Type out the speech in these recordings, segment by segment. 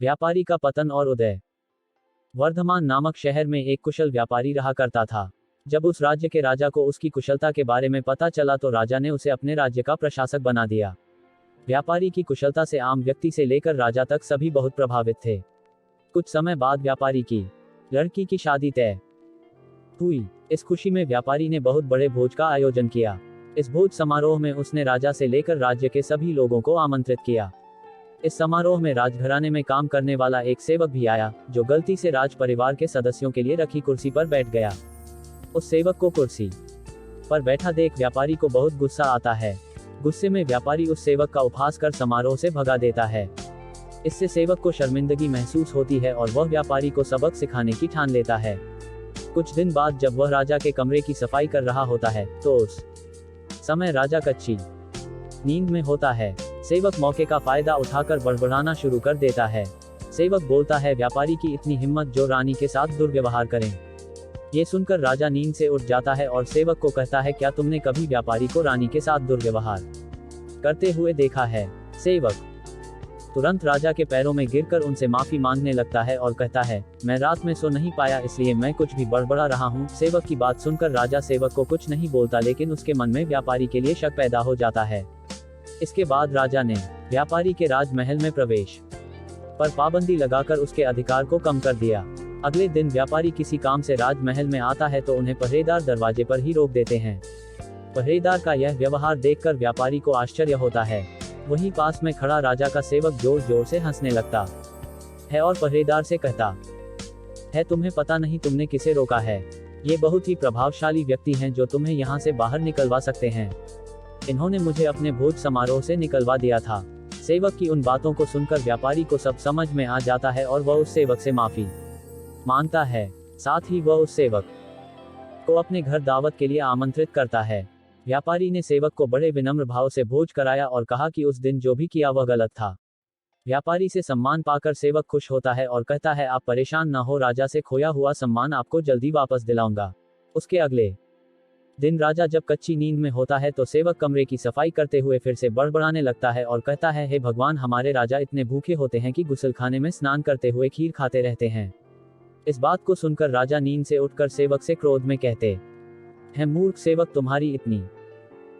व्यापारी का पतन और उदय। वर्धमान नामक शहर में एक कुशल व्यापारी रहा करता था। जब उस राज्य के राजा को उसकी कुशलता के बारे में पता चला तो राजा ने उसे अपने राज्य का प्रशासक बना दिया। व्यापारी की कुशलता से आम व्यक्ति से लेकर राजा तक सभी बहुत प्रभावित थे। कुछ समय बाद व्यापारी की लड़की की शादी तय हुई। इस खुशी में व्यापारी ने बहुत बड़े भोज का आयोजन किया। इस भोज समारोह में उसने राजा से लेकर राज्य के सभी लोगों को आमंत्रित किया। इस समारोह में राजघराने में काम करने वाला एक सेवक भी आया, जो गलती से राज परिवार के सदस्यों के लिए रखी कुर्सी पर बैठ गया। उस सेवक को कुर्सी पर बैठा देख व्यापारी को बहुत गुस्सा आता है। गुस्से में व्यापारी उस सेवक का उपहास कर समारोह से भगा देता है। इससे सेवक को शर्मिंदगी महसूस होती है और वह व्यापारी को सबक सिखाने की ठान लेता है। कुछ दिन बाद जब वह राजा के कमरे की सफाई कर रहा होता है तो उस समय राजा कच्ची नींद में होता है। सेवक मौके का फायदा उठाकर बड़बड़ाना शुरू कर देता है। सेवक बोलता है, व्यापारी की इतनी हिम्मत जो रानी के साथ दुर्व्यवहार करें। ये सुनकर राजा नींद से उठ जाता है और सेवक को कहता है, क्या तुमने कभी व्यापारी को रानी के साथ दुर्व्यवहार करते हुए देखा है? सेवक तुरंत राजा के पैरों में गिरकर उनसे माफी मांगने लगता है और कहता है, मैं रात में सो नहीं पाया इसलिए मैं कुछ भी बड़बड़ा रहा हूँ। सेवक की बात सुनकर राजा सेवक को कुछ नहीं बोलता, लेकिन उसके मन में व्यापारी के लिए शक पैदा हो जाता है। इसके बाद राजा ने व्यापारी के राजमहल में प्रवेश पर पाबंदी लगाकर उसके अधिकार को कम कर दिया। अगले दिन व्यापारी किसी काम से राजमहल में आता है तो उन्हें पहरेदार दरवाजे पर ही रोक देते हैं। पहरेदार का यह व्यवहार देखकर व्यापारी को आश्चर्य होता है। वहीं पास में खड़ा राजा का सेवक जोर जोर से हंसने लगता है और पहरेदार से कहता है, तुम्हें पता नहीं तुमने किसे रोका है? ये बहुत ही प्रभावशाली व्यक्ति हैं जो तुम्हें यहाँ से बाहर निकलवा सकते हैं। इन्होंने मुझे अपने भोज समारोह से निकलवा दिया था। सेवक की उन बातों को सुनकर व्यापारी को सब समझ में आ जाता है और वह उस सेवक से माफी मांगता है। साथ ही वह उस सेवक को अपने घर दावत के लिए आमंत्रित करता है। व्यापारी ने सेवक को बड़े विनम्र भाव से भोज कराया और कहा कि उस दिन जो भी किया वह गलत था। व्यापारी से सम्मान पाकर सेवक खुश होता है और कहता है, आप परेशान न हो, राजा से खोया हुआ सम्मान आपको जल्दी वापस दिलाऊंगा। उसके अगले दिन राजा जब कच्ची नींद में होता है तो सेवक कमरे की सफाई करते हुए फिर से बड़बड़ाने लगता है और कहता है, हे भगवान, हमारे राजा इतने भूखे होते हैं कि गुसलखाने में स्नान करते हुए खीर खाते रहते हैं। इस बात को सुनकर राजा नींद से उठकर सेवक से क्रोध में कहते हैं, मूर्ख सेवक, तुम्हारी इतनी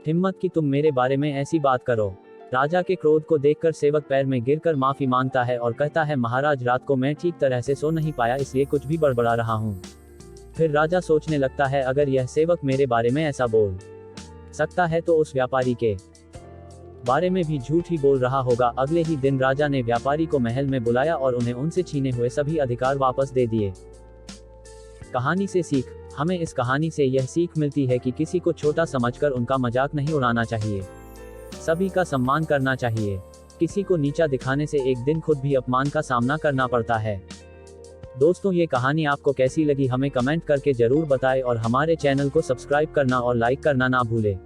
हिम्मत कि तुम मेरे बारे में ऐसी बात करो। राजा के क्रोध को देखकर सेवक पैर में गिरकर माफी मांगता है और कहता है, महाराज, रात को मैं ठीक तरह से सो नहीं पाया इसलिए कुछ भी बड़बड़ा रहा हूँ। फिर राजा सोचने लगता है, अगर यह सेवक मेरे बारे में ऐसा बोल सकता है तो उस व्यापारी के बारे में भी झूठ ही बोल रहा होगा। अगले ही दिन राजा ने व्यापारी को महल में बुलाया और उन्हें उनसे छीने हुए सभी अधिकार वापस दे दिए। कहानी से सीख। हमें इस कहानी से यह सीख मिलती है कि किसी को छोटा समझकर उनका मजाक नहीं उड़ाना चाहिए। सभी का सम्मान करना चाहिए। किसी को नीचा दिखाने से एक दिन खुद भी अपमान का सामना करना पड़ता है। दोस्तों, ये कहानी आपको कैसी लगी हमें कमेंट करके जरूर बताएं और हमारे चैनल को सब्सक्राइब करना और लाइक करना ना भूलें।